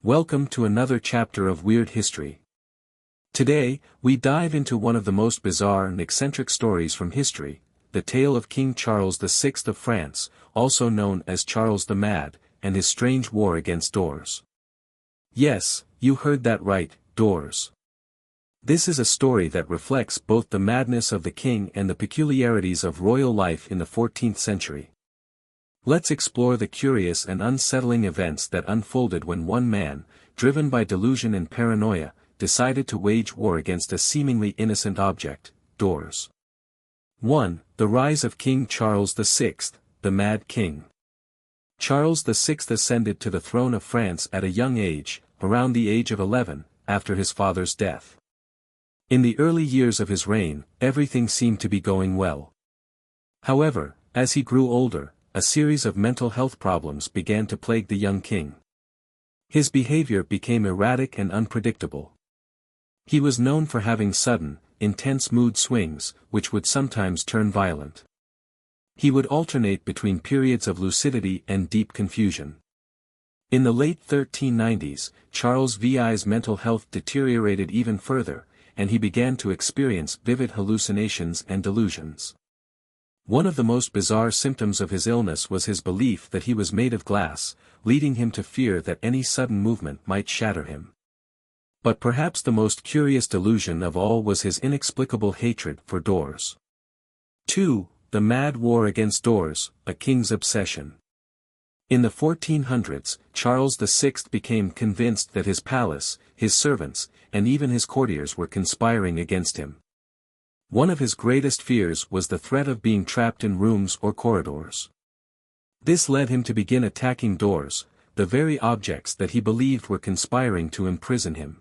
Welcome to another chapter of Weird History. Today, we dive into one of the most bizarre and eccentric stories from history, the tale of King Charles VI of France, also known as Charles the Mad, and his strange war against doors. Yes, you heard that right, doors. This is a story that reflects both the madness of the king and the peculiarities of royal life in the 14th century. Let's explore the curious and unsettling events that unfolded when one man, driven by delusion and paranoia, decided to wage war against a seemingly innocent object, doors. 1. The rise of King Charles VI, the Mad King. Charles VI ascended to the throne of France at a young age, around the age of 11, after his father's death. In the early years of his reign, everything seemed to be going well. However, as he grew older, a series of mental health problems began to plague the young king. His behavior became erratic and unpredictable. He was known for having sudden, intense mood swings, which would sometimes turn violent. He would alternate between periods of lucidity and deep confusion. In the late 1390s, Charles VI's mental health deteriorated even further, and he began to experience vivid hallucinations and delusions. One of the most bizarre symptoms of his illness was his belief that he was made of glass, leading him to fear that any sudden movement might shatter him. But perhaps the most curious delusion of all was his inexplicable hatred for doors. 2. The Mad War Against Doors, a King's Obsession. In the 1400s, Charles VI became convinced that his palace, his servants, and even his courtiers were conspiring against him. One of his greatest fears was the threat of being trapped in rooms or corridors. This led him to begin attacking doors, the very objects that he believed were conspiring to imprison him.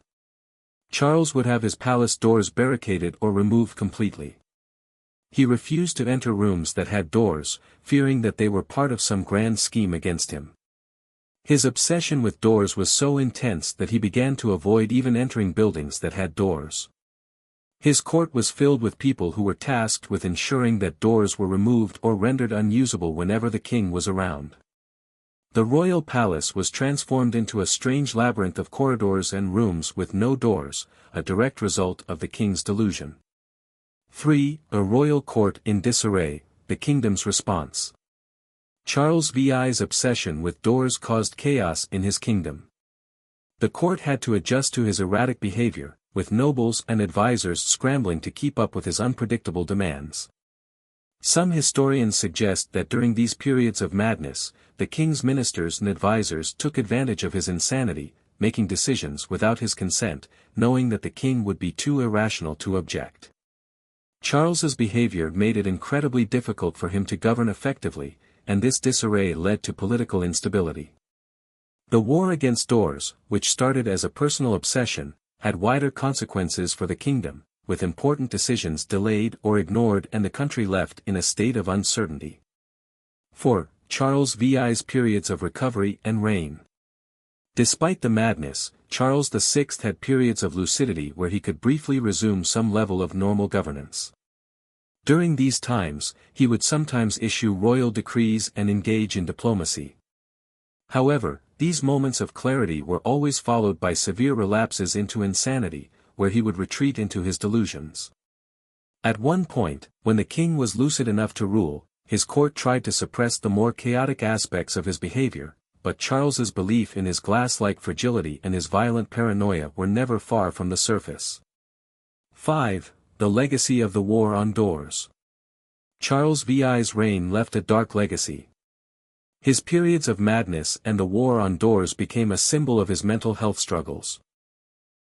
Charles would have his palace doors barricaded or removed completely. He refused to enter rooms that had doors, fearing that they were part of some grand scheme against him. His obsession with doors was so intense that he began to avoid even entering buildings that had doors. His court was filled with people who were tasked with ensuring that doors were removed or rendered unusable whenever the king was around. The royal palace was transformed into a strange labyrinth of corridors and rooms with no doors, a direct result of the king's delusion. 3. A royal court in disarray, the kingdom's response. Charles VI's obsession with doors caused chaos in his kingdom. The court had to adjust to his erratic behavior, with nobles and advisors scrambling to keep up with his unpredictable demands. Some historians suggest that during these periods of madness, the king's ministers and advisors took advantage of his insanity, making decisions without his consent, knowing that the king would be too irrational to object. Charles's behavior made it incredibly difficult for him to govern effectively, and this disarray led to political instability. The war against doors, which started as a personal obsession, had wider consequences for the kingdom, with important decisions delayed or ignored and the country left in a state of uncertainty. 4. Charles VI's periods of recovery and reign. Despite the madness, Charles VI had periods of lucidity where he could briefly resume some level of normal governance. During these times, he would sometimes issue royal decrees and engage in diplomacy. However, these moments of clarity were always followed by severe relapses into insanity, where he would retreat into his delusions. At one point, when the king was lucid enough to rule, his court tried to suppress the more chaotic aspects of his behavior, but Charles's belief in his glass-like fragility and his violent paranoia were never far from the surface. 5. The legacy of the war on doors. Charles VI's reign left a dark legacy. His periods of madness and the war on doors became a symbol of his mental health struggles.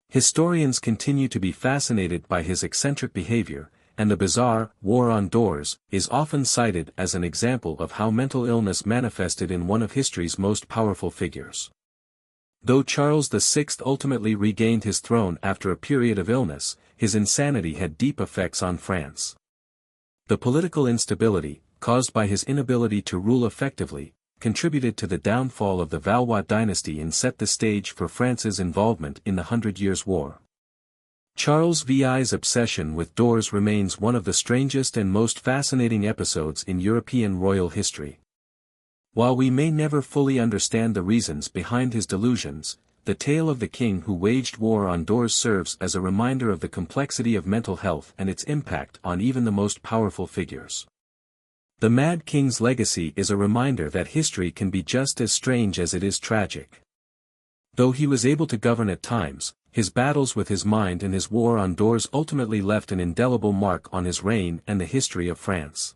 Historians continue to be fascinated by his eccentric behavior, and the bizarre war on doors is often cited as an example of how mental illness manifested in one of history's most powerful figures. Though Charles VI ultimately regained his throne after a period of illness, his insanity had deep effects on France. The political instability, caused by his inability to rule effectively, contributed to the downfall of the Valois dynasty and set the stage for France's involvement in the 100 Years' War. Charles VI's obsession with doors remains one of the strangest and most fascinating episodes in European royal history. While we may never fully understand the reasons behind his delusions, the tale of the king who waged war on doors serves as a reminder of the complexity of mental health and its impact on even the most powerful figures. The Mad King's legacy is a reminder that history can be just as strange as it is tragic. Though he was able to govern at times, his battles with his mind and his war on doors ultimately left an indelible mark on his reign and the history of France.